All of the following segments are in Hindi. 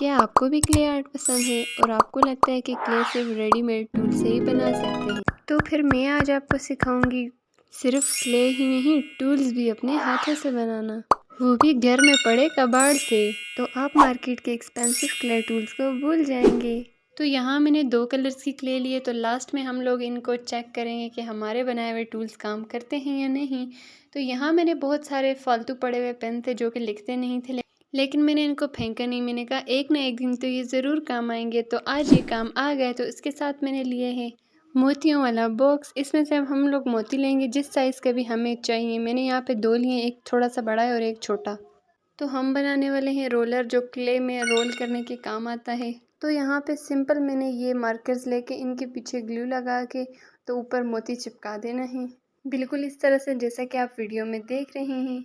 क्या आपको भी क्ले आर्ट पसंद है और आपको लगता है कि क्ले सिर्फ रेडीमेड टूल से ही बना सकते हैं? तो फिर मैं आज आपको सिखाऊंगी सिर्फ क्ले ही नहीं, टूल्स भी अपने हाथों से बनाना, वो भी घर में पड़े कबाड़ से। तो आप मार्केट के एक्सपेंसिव क्ले टूल्स को भूल जाएंगे। तो यहाँ मैंने 2 कलर्स की क्ले लिए, तो लास्ट में हम लोग इनको चेक करेंगे कि हमारे बनाए हुए टूल्स काम करते हैं या नहीं। तो यहाँ मैंने बहुत सारे फालतू पड़े हुए पेन थे जो कि लिखते नहीं थे, लेकिन मैंने इनको फेंका नहीं। मैंने कहा एक ना एक दिन तो ये ज़रूर काम आएंगे, तो आज ये काम आ गए। तो इसके साथ मैंने लिए हैं मोतियों वाला बॉक्स। इसमें से अब हम लोग मोती लेंगे जिस साइज़ का भी हमें चाहिए। मैंने यहाँ पे 2 लिए, एक थोड़ा सा बड़ा है और एक छोटा। तो हम बनाने वाले हैं रोलर, जो क्ले में रोल करने के काम आता है। तो यहाँ पे सिंपल मैंने ये मार्कर्स लेके इनके पीछे ग्लू लगा के तो ऊपर मोती चिपका देना है, बिल्कुल इस तरह से जैसा कि आप वीडियो में देख रहे हैं।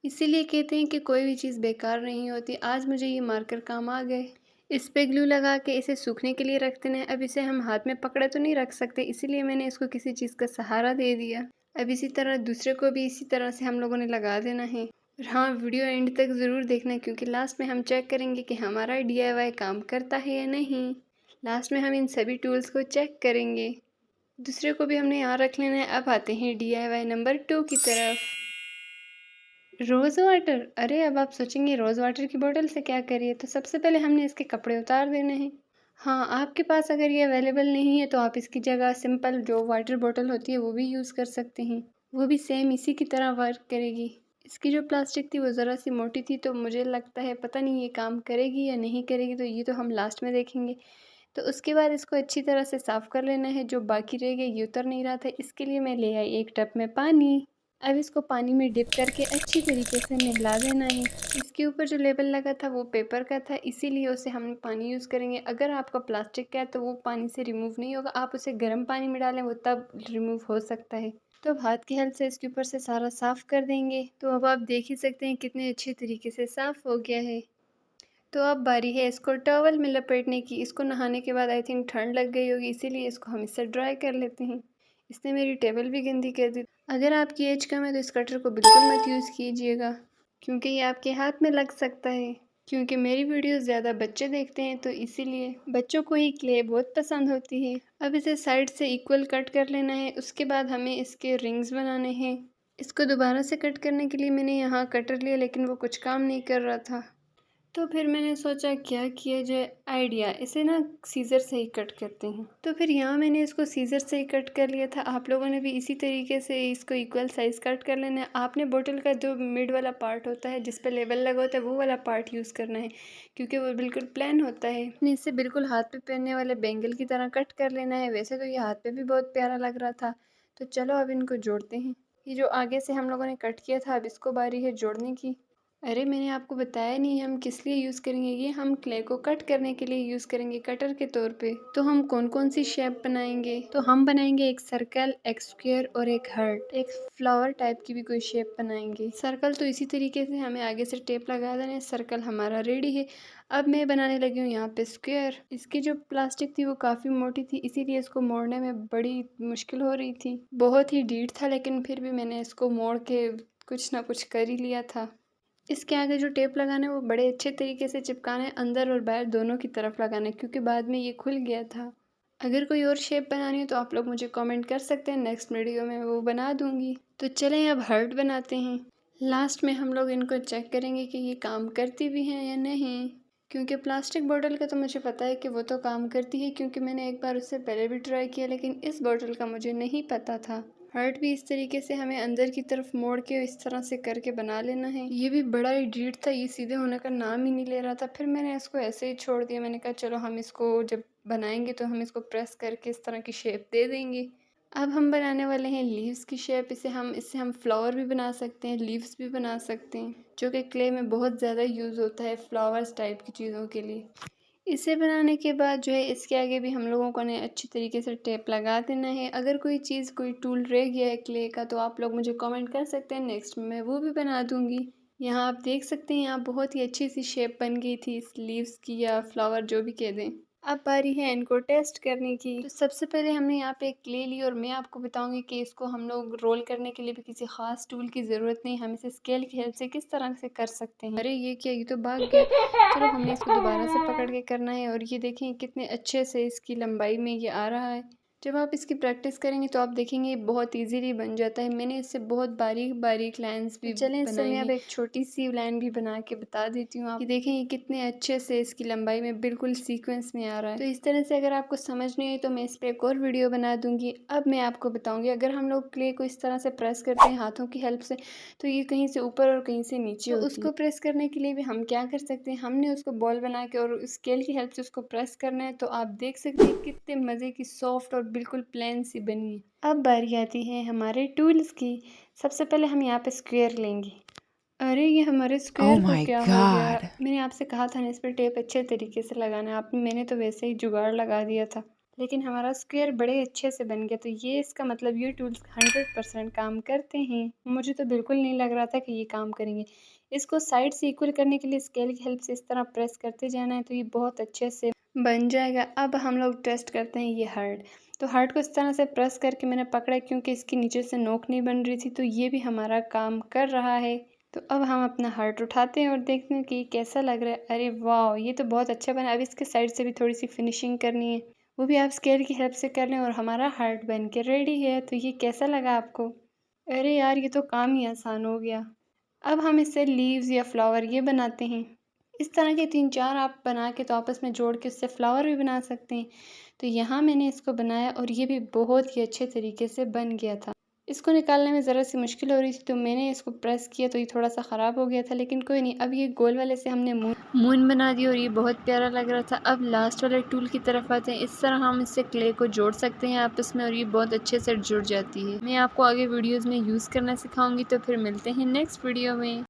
इसीलिए कहते हैं कि कोई भी चीज़ बेकार नहीं होती। आज मुझे ये मार्कर काम आ गए। इस पे ग्लू लगा के इसे सूखने के लिए रख देना है। अब इसे हम हाथ में पकड़े तो नहीं रख सकते, इसीलिए मैंने इसको किसी चीज़ का सहारा दे दिया। अब इसी तरह दूसरे को भी इसी तरह से हम लोगों ने लगा देना है। और हाँ, वीडियो एंड तक ज़रूर देखना, क्योंकि लास्ट में हम चेक करेंगे कि हमारा DIY काम करता है या नहीं। लास्ट में हम इन सभी टूल्स को चेक करेंगे। दूसरे को भी हमने यहाँ रख लेना है। अब आते हैं DIY नंबर 2 की तरफ। Rose water. अरे अब आप सोचेंगे रोज़ वाटर की बोतल से क्या करिए, तो सबसे पहले हमने इसके कपड़े उतार देने हैं। हाँ, आपके पास अगर ये अवेलेबल नहीं है तो आप इसकी जगह सिंपल जो वाटर बोतल होती है वो भी यूज़ कर सकते हैं। वो भी सेम इसी की तरह वर्क करेगी। इसकी जो प्लास्टिक थी वो ज़रा सी मोटी थी, तो मुझे लगता है पता नहीं ये काम करेगी या नहीं करेगी, तो ये तो हम लास्ट में देखेंगे। तो उसके बाद इसको अच्छी तरह से साफ़ कर लेना है। जो बाकी रह गया ये उतर नहीं रहा था, इसके लिए मैं ले आई एक टब में पानी। अब इसको पानी में डिप करके अच्छी तरीके से नहला देना है। इसके ऊपर जो लेबल लगा था वो पेपर का था, इसीलिए उसे हम पानी यूज़ करेंगे। अगर आपका प्लास्टिक का है तो वो पानी से रिमूव नहीं होगा, आप उसे गर्म पानी में डालें वो तब रिमूव हो सकता है। तो अब हाथ की हेल्प से इसके ऊपर से सारा साफ़ कर देंगे। तो अब आप देख ही सकते हैं कितने अच्छे तरीके से साफ़ हो गया है। तो अब बारी है इसको टॉवल में लपेटने की। इसको नहाने के बाद आई थिंक ठंड लग गई होगी, इसीलिए इसको हम इससे ड्राई कर लेते हैं। इसने मेरी टेबल भी गंदी कर दी। अगर आपकी एज कम है तो इस कटर को बिल्कुल मत यूज़ कीजिएगा, क्योंकि ये आपके हाथ में लग सकता है। क्योंकि मेरी वीडियोस ज़्यादा बच्चे देखते हैं, तो इसीलिए बच्चों को ही क्ले बहुत पसंद होती है। अब इसे साइड से इक्वल कट कर लेना है। उसके बाद हमें इसके रिंग्स बनाने हैं। इसको दोबारा से कट करने के लिए मैंने यहाँ कटर लिया, लेकिन वो कुछ काम नहीं कर रहा था। तो फिर मैंने सोचा क्या किया जाए, आइडिया, इसे ना सीज़र से ही कट करते हैं। तो फिर यहाँ मैंने इसको सीज़र से ही कट कर लिया था। आप लोगों ने भी इसी तरीके से इसको इक्वल साइज़ कट कर लेना है। आपने बोतल का जो मिड वाला पार्ट होता है जिस पर लेबल लगा होता है वो वाला पार्ट यूज़ करना है, क्योंकि वो बिल्कुल प्लेन होता है। इसे बिल्कुल हाथ पे पहनने वाले बैंगल की तरह कट कर लेना है। वैसे तो ये हाथ पे भी बहुत प्यारा लग रहा था। तो चलो अब इनको जोड़ते हैं। ये जो आगे से हम लोगों ने कट किया था, अब इसको बारी है जोड़ने की। अरे मैंने आपको बताया नहीं हम किस लिए यूज़ करेंगे। ये हम क्ले को कट करने के लिए यूज़ करेंगे, कटर के तौर पे। तो हम कौन कौन सी शेप बनाएंगे, तो हम बनाएंगे एक सर्कल, एक स्क्वायर और एक हार्ट। एक फ्लावर टाइप की भी कोई शेप बनाएंगे। सर्कल तो इसी तरीके से हमें आगे से टेप लगा देना है। सर्कल हमारा रेडी है। अब मैं बनाने लगी हूँ यहाँ पे स्क्वायर। इसकी जो प्लास्टिक थी वो काफ़ी मोटी थी, इसीलिए इसको मोड़ने में बड़ी मुश्किल हो रही थी। बहुत ही डीठ था, लेकिन फिर भी मैंने इसको मोड़ के कुछ ना कुछ कर ही लिया था। इसके आगे जो टेप लगाना है वो बड़े अच्छे तरीके से चिपकाना है, अंदर और बाहर दोनों की तरफ लगाना है, क्योंकि बाद में ये खुल गया था। अगर कोई और शेप बनानी हो तो आप लोग मुझे कमेंट कर सकते हैं, नेक्स्ट वीडियो में वो बना दूंगी। तो चलें अब हार्ट बनाते हैं। लास्ट में हम लोग इनको चेक करेंगे कि ये काम करती भी हैं या नहीं, क्योंकि प्लास्टिक बोतल का तो मुझे पता है कि वो तो काम करती है, क्योंकि मैंने एक बार उससे पहले भी ट्राई किया, लेकिन इस बोतल का मुझे नहीं पता था। हार्ट भी इस तरीके से हमें अंदर की तरफ मोड़ के इस तरह से करके बना लेना है। ये भी बड़ा ही ढीठ था, ये सीधे होने का नाम ही नहीं ले रहा था। फिर मैंने इसको ऐसे ही छोड़ दिया। मैंने कहा चलो हम इसको जब बनाएंगे तो हम इसको प्रेस करके इस तरह की शेप दे देंगे। अब हम बनाने वाले हैं लीव्स की शेप। इससे हम फ्लावर भी बना सकते हैं, लीव्स भी बना सकते हैं, जो कि क्ले में बहुत ज़्यादा यूज़ होता है फ्लावर्स टाइप की चीज़ों के लिए। इसे बनाने के बाद जो है इसके आगे भी हम लोगों को ने अच्छी तरीके से टेप लगा देना है। अगर कोई चीज़, कोई टूल रह गया है क्ले का, तो आप लोग मुझे कमेंट कर सकते हैं, नेक्स्ट मैं वो भी बना दूंगी। यहाँ आप देख सकते हैं यहाँ बहुत ही अच्छी सी शेप बन गई थी इस लीव्स की, या फ्लावर जो भी कह दें। अब बारी है इनको टेस्ट करने की। तो सबसे पहले हमने यहाँ पे एक क्ले ली और मैं आपको बताऊंगी कि इसको हम लोग रोल करने के लिए भी किसी खास टूल की ज़रूरत नहीं, हम इसे स्केल की हेल्प से किस तरह से कर सकते हैं। अरे ये क्या, ये तो भाग गया। चलो हमने इसको दोबारा से पकड़ के करना है और ये देखें कितने अच्छे से इसकी लंबाई में ये आ रहा है। जब आप इसकी प्रैक्टिस करेंगे तो आप देखेंगे बहुत इजीली बन जाता है। मैंने इससे बहुत बारीक बारीक लाइंस भी चलें इससे मैं अब एक छोटी सी लाइन भी बना के बता देती हूँ। आप ये देखें ये कितने अच्छे से इसकी लंबाई में बिल्कुल सीक्वेंस में आ रहा है। तो इस तरह से अगर आपको समझ नहीं आई तो मैं इस पर एक और वीडियो बना दूंगी। अब मैं आपको बताऊंगी अगर हम लोग क्ले को इस तरह से प्रेस करते हैं हाथों की हेल्प से तो ये कहीं से ऊपर और कहीं से नीचे होती है। उसको प्रेस करने के लिए भी हम क्या कर सकते हैं, हमने उसको बॉल बना के और स्केल की हेल्प से उसको प्रेस करना है। तो आप देख सकते हैं कितने मज़े की सॉफ्ट और बिल्कुल प्लेन सी बनी है। अब बारी आती है हमारे टूल्स की। सबसे पहले हम यहाँ पे स्क्वायर लेंगे। अरे ये हमारे Oh स्क्वायर को my क्या हो गया। God. मैंने आपसे कहा था ना इस पर टेप अच्छे तरीके से लगाना है, आपने मैंने तो वैसे ही जुगाड़ लगा दिया था, लेकिन हमारा स्क्वायर बड़े अच्छे से बन गया। तो ये इसका मतलब ये टूल्स 100% काम करते हैं। मुझे तो बिल्कुल नहीं लग रहा था कि ये काम करेंगे। इसको साइड से इक्वल करने के लिए स्केल की हेल्प से इस तरह प्रेस करते जाना है तो ये बहुत अच्छे से बन जाएगा। अब हम लोग टेस्ट करते हैं ये हार्ड। तो हार्ड को इस तरह से प्रेस करके मैंने पकड़ा क्योंकि इसके नीचे से नोक नहीं बन रही थी, तो ये भी हमारा काम कर रहा है। तो अब हम अपना हार्ट उठाते हैं और देखते हैं कि ये कैसा लग रहा है। अरे वाह, ये तो बहुत अच्छा बना। अब इसके साइड से भी थोड़ी सी फिनिशिंग करनी है, वो भी आप स्केल की हेल्प से कर लें और हमारा हार्ट बन के रेडी है। तो ये कैसा लगा आपको। अरे यार ये तो काम ही आसान हो गया। अब हम इससे लीव्स या फ्लावर ये बनाते हैं। इस तरह के 3-4 आप बना के तो आपस में जोड़ के उससे फ्लावर भी बना सकते हैं। तो यहाँ मैंने इसको बनाया और ये भी बहुत ही अच्छे तरीके से बन गया था। इसको निकालने में ज़रा सी मुश्किल हो रही थी तो मैंने इसको प्रेस किया तो ये थोड़ा सा ख़राब हो गया था, लेकिन कोई नहीं। अब ये गोल वाले से हमने मून बना दी और ये बहुत प्यारा लग रहा था। अब लास्ट वाले टूल की तरफ आते हैं। इस तरह हम इससे क्ले को जोड़ सकते हैं आपस में और ये बहुत अच्छे से जुड़ जाती है। मैं आपको आगे वीडियोज़ में यूज़ करना सिखाऊंगी। तो फिर मिलते हैं नेक्स्ट वीडियो में।